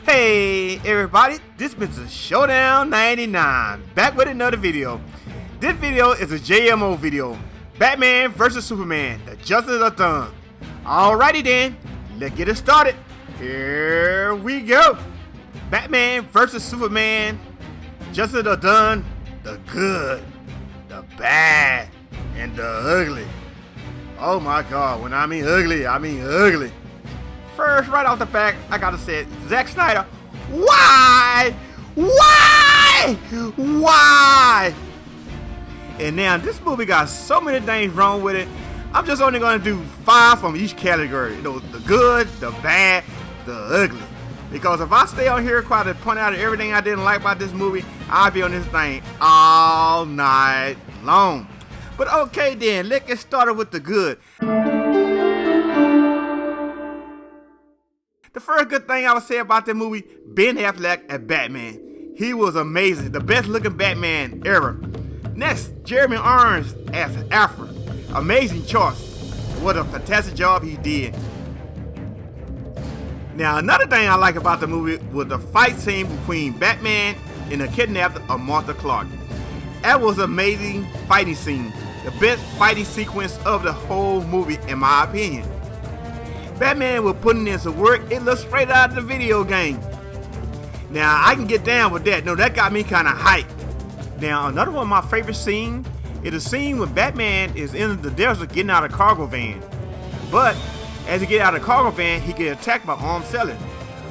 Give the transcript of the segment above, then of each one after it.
Hey everybody, this is MR.SHOWDOWN099 back with another video. This video is a JMO video, Batman vs Superman, the Justice of Done. Alrighty then, let's get it started. Here we go. Batman vs Superman, Justice of Done, the good, the bad, and the ugly. Oh my god, when I mean ugly, I mean ugly. First, right off the bat, I gotta say it, Zack Snyder, why? And now this movie got so many things wrong with it. I'm just only gonna do 5 from each category. You know, the good, the bad, the ugly. Because if I stay on here trying to point out everything I didn't like about this movie, I'll be on this thing all night long. But okay then, let's get started with the good. The first good thing I would say about the movie, Ben Affleck as Batman. He was amazing, the best looking Batman ever. Next, Jeremy Irons as Alfred. Amazing choice. What a fantastic job he did. Now another thing I like about the movie was the fight scene between Batman and the kidnapper of Martha Clark. That was an amazing fighting scene. The best fighting sequence of the whole movie in my opinion. Batman was putting in some work. It looks straight out of the video game. Now I can get down with that. No, that got me kind of hyped. Now another one of my favorite scenes is the scene when Batman is in the desert getting out of a cargo van. But as he get out of the cargo van, he get attacked by armed sellers.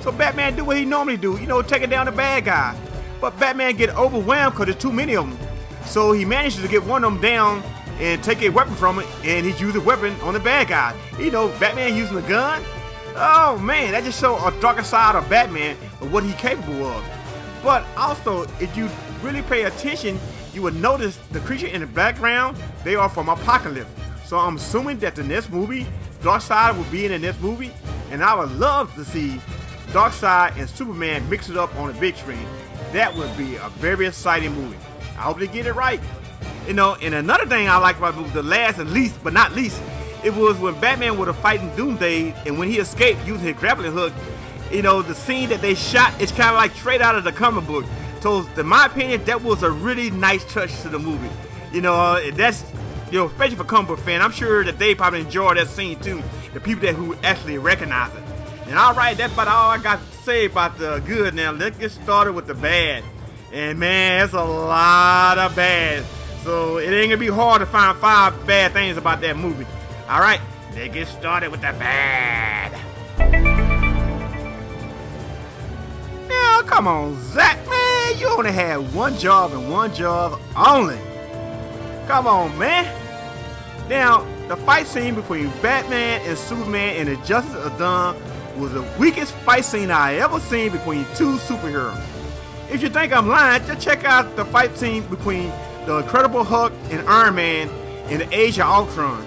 So Batman do what he normally do, you know, taking down the bad guy. But Batman get overwhelmed because there's too many of them. So he manages to get one of them down and take a weapon from it, and he's using a weapon on the bad guy. You know, Batman using a gun. Oh man, that just shows a darker side of Batman and what he's capable of. But also, if you really pay attention, you will notice the creature in the background, they are from Apocalypse. So I'm assuming that the next movie, Darkseid will be in the next movie, and I would love to see Darkseid and Superman mix it up on the big screen. That would be a very exciting movie. I hope they get it right. You know, and another thing I like about the movie, the last and least, but not least, it was when Batman was fighting Doomsday, and when he escaped using his grappling hook, you know, the scene that they shot is kind of like straight out of the comic book. So, in my opinion, that was a really nice touch to the movie. You know, that's, you know, especially for comic book fans, I'm sure that they probably enjoy that scene too. The people who actually recognize it. And alright, that's about all I got to say about the good. Now, let's get started with the bad. And man, it's a lot of bad. So it ain't gonna be hard to find 5 bad things about that movie. Alright, let's get started with the bad. Now come on, Zach, man, you only had one job and one job only. Come on, man. Now, the fight scene between Batman and Superman and the Justice of Done was the weakest fight scene I ever seen between 2 superheroes. If you think I'm lying, just check out the fight scene between the Incredible Hulk and Iron Man in the Age of Ultron.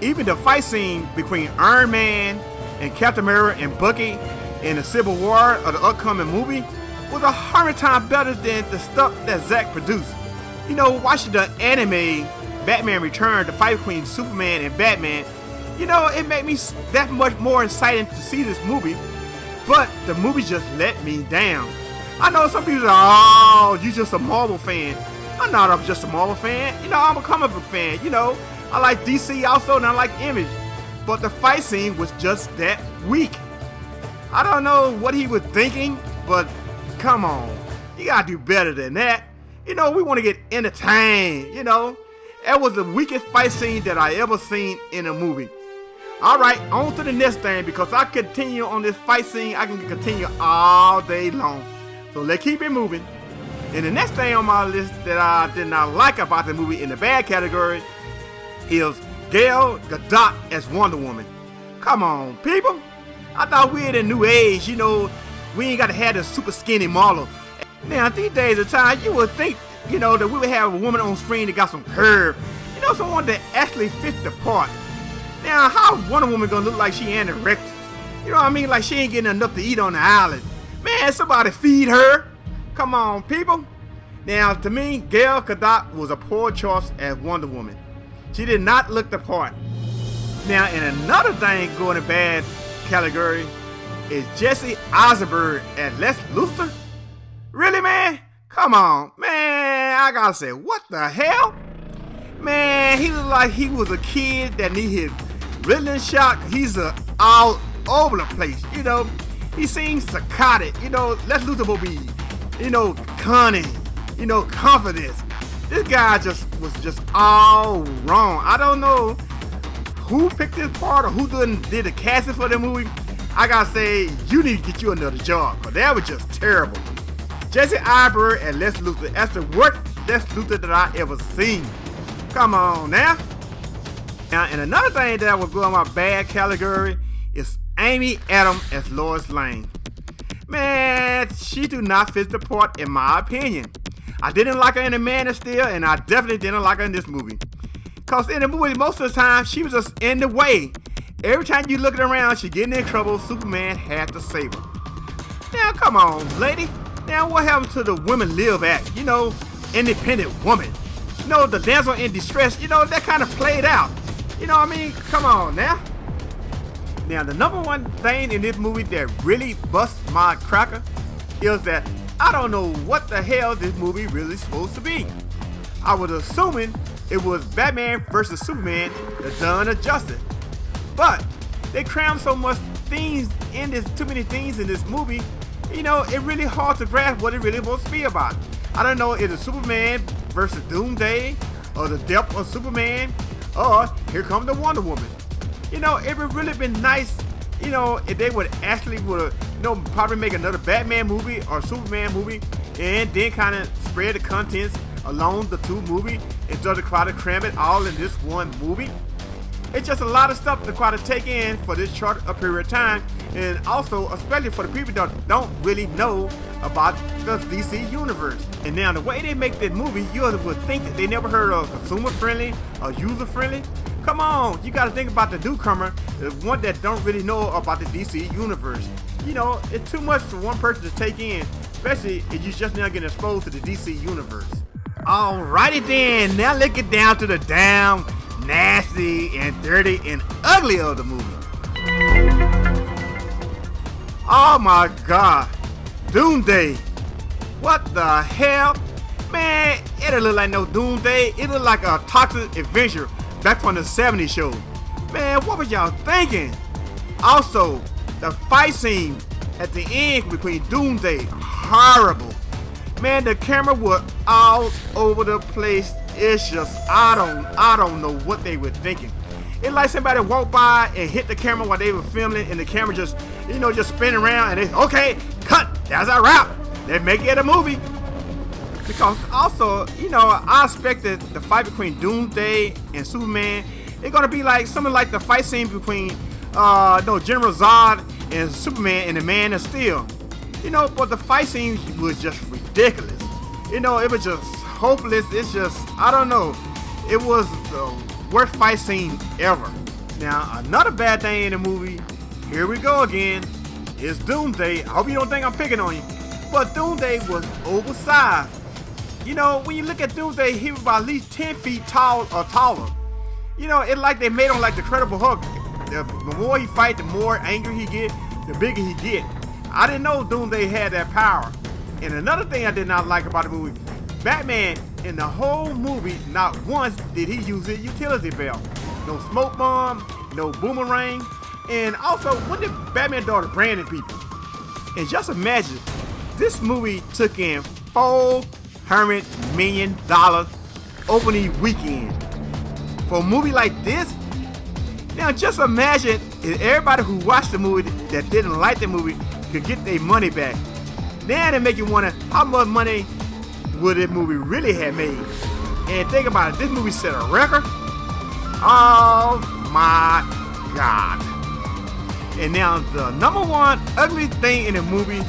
Even the fight scene between Iron Man and Captain America and Bucky in the Civil War of the upcoming movie was 100 times better than the stuff that Zack produced. You know, watching the anime Batman Return, the fight between Superman and Batman, you know, it made me that much more excited to see this movie, but the movie just let me down. I know some people say, oh, you just a Marvel fan. I'm not just a Marvel fan. You know, I'm a comic book fan. You know, I like DC also, and I like Image. But the fight scene was just that weak. I don't know what he was thinking, but come on. You gotta do better than that. You know, we want to get entertained, you know. That was the weakest fight scene that I ever seen in a movie. Alright, on to the next thing, because I continue on this fight scene, I can continue all day long. So let's keep it moving. And the next thing on my list that I did not like about the movie in the bad category is Gal Gadot as Wonder Woman. Come on, people. I thought we in a new age, you know, we ain't got to have this super skinny model. Now, these days of time, you would think, you know, that we would have a woman on screen that got some curve. You know, someone that actually fit the part. Now, how is Wonder Woman gonna look like she anorexic? You know what I mean? Like she ain't getting enough to eat on the island. Man, somebody feed her. Come on, people. Now, to me, Gal Gadot was a poor choice as Wonder Woman. She did not look the part. Now, in another thing going in bad category, is Jesse Eisenberg as Lex Luthor? Really, man? Come on, man. I gotta say, what the hell? Man, he looked like he was a kid that needed Ritalin shot. He's all over the place, you know. He seems psychotic, you know. Lex Luthor will be, you know, cunning, you know, confident. This guy was just all wrong. I don't know who picked this part or who did the casting for the movie. I gotta say, you need to get you another job, because that was just terrible. Jesse Eisenberg and Lex Luthor, that's the worst Lex Luthor that I ever seen. Come on now. Now, and another thing that would go in my bad category is Amy Adams as Lois Lane. Man, she do not fit the part in my opinion. I didn't like her in The Man of Steel, and I definitely didn't like her in this movie. Because in the movie, most of the time, she was just in the way. Every time you look around, she getting in trouble, Superman had to save her. Now, come on, lady. Now, what happened to the Women Live Act? You know, independent woman. You know, the damsel in distress, you know, that kind of played out. You know what I mean? Come on now. Now, the number one thing in this movie that really busts my cracker is that I don't know what the hell this movie really supposed to be. I was assuming it was Batman versus Superman, the Dawn of Justice. But they crammed so much things in this, too many things in this movie, you know, it's really hard to grasp what it really supposed to be about. I don't know, is it Superman versus Doomsday, or the death of Superman, or here comes the Wonder Woman. You know, it would really been nice, you know, if they would actually you know, probably make another Batman movie or Superman movie, and then kind of spread the contents along the two movies instead of try to cram it all in this one movie. It's just a lot of stuff to try to take in for this short a period of time, and also especially for the people that don't really know about the DC universe. And now the way they make this movie, you would think that they never heard of consumer friendly or user friendly. Come on, you got to think about the newcomer, the one that don't really know about the DC universe. You know, it's too much for one person to take in, especially if you're just now getting exposed to the DC universe. Alrighty then, now let's get down to the damn nasty and dirty and ugly of the movie. Oh my god, Doomsday. What the hell? Man, it don't look like no Doomsday. It look like a toxic adventure back from the 70s show. Man, what was y'all thinking? Also, the fight scene at the end between Doomsday, horrible. Man, the camera was all over the place. It's just, I don't know what they were thinking. It's like somebody walked by and hit the camera while they were filming, and the camera just, you know, just spin around, and they, okay, cut, that's a wrap. They make it a movie. Because also, you know, I expected the fight between Doomsday and Superman, it's gonna be like something like the fight scene between General Zod and Superman and the Man of Steel. You know, but the fight scene was just ridiculous. You know, it was just hopeless. It's just, I don't know. It was the worst fight scene ever. Now, another bad thing in the movie, here we go again, is Doomsday. I hope you don't think I'm picking on you, but Doomsday was oversized. You know, when you look at Doomsday, he was about at least 10 feet tall or taller. You know, it's like they made him like the Incredible Hulk. The more he fight, the more angry he get, the bigger he get. I didn't know Doomsday had that power. And another thing I did not like about the movie, Batman in the whole movie, not once did he use his utility belt. No smoke bomb, no boomerang, and also when did Batman daughter branding people? And just imagine, this movie took in $400 million opening weekend. For a movie like this, now just imagine if everybody who watched the movie that didn't like the movie could get their money back. Now they make you wonder how much money would this movie really have made. And think about it, this movie set a record. Oh my god. And now the number one ugly thing in the movie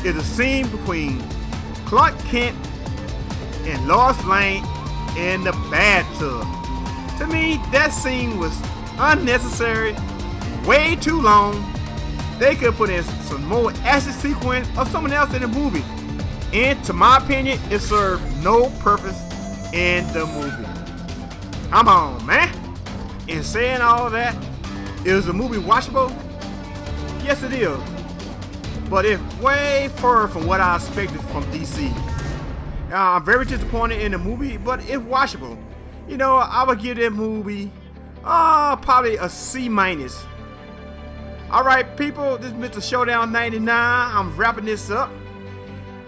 is the scene between Clark Kent and Lois Lane in the bathtub. To me, that scene was unnecessary, way too long. They could put in some more action sequence or something else in the movie. And to my opinion, it served no purpose in the movie. Come on, man. In saying all that, is the movie watchable? Yes, it is. but it's way far from what I expected from DC. I'm very disappointed in the movie, but it's watchable. You know, I would give that movie probably a C-. Alright people, this is MR.SHOWDOWN099. I'm wrapping this up.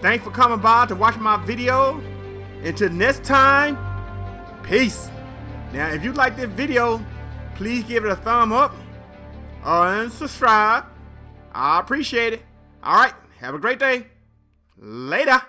Thanks for coming by to watch my video. Until next time, peace. Now if you like this video, please give it a thumb up and subscribe. I appreciate it. Alright, have a great day. Later.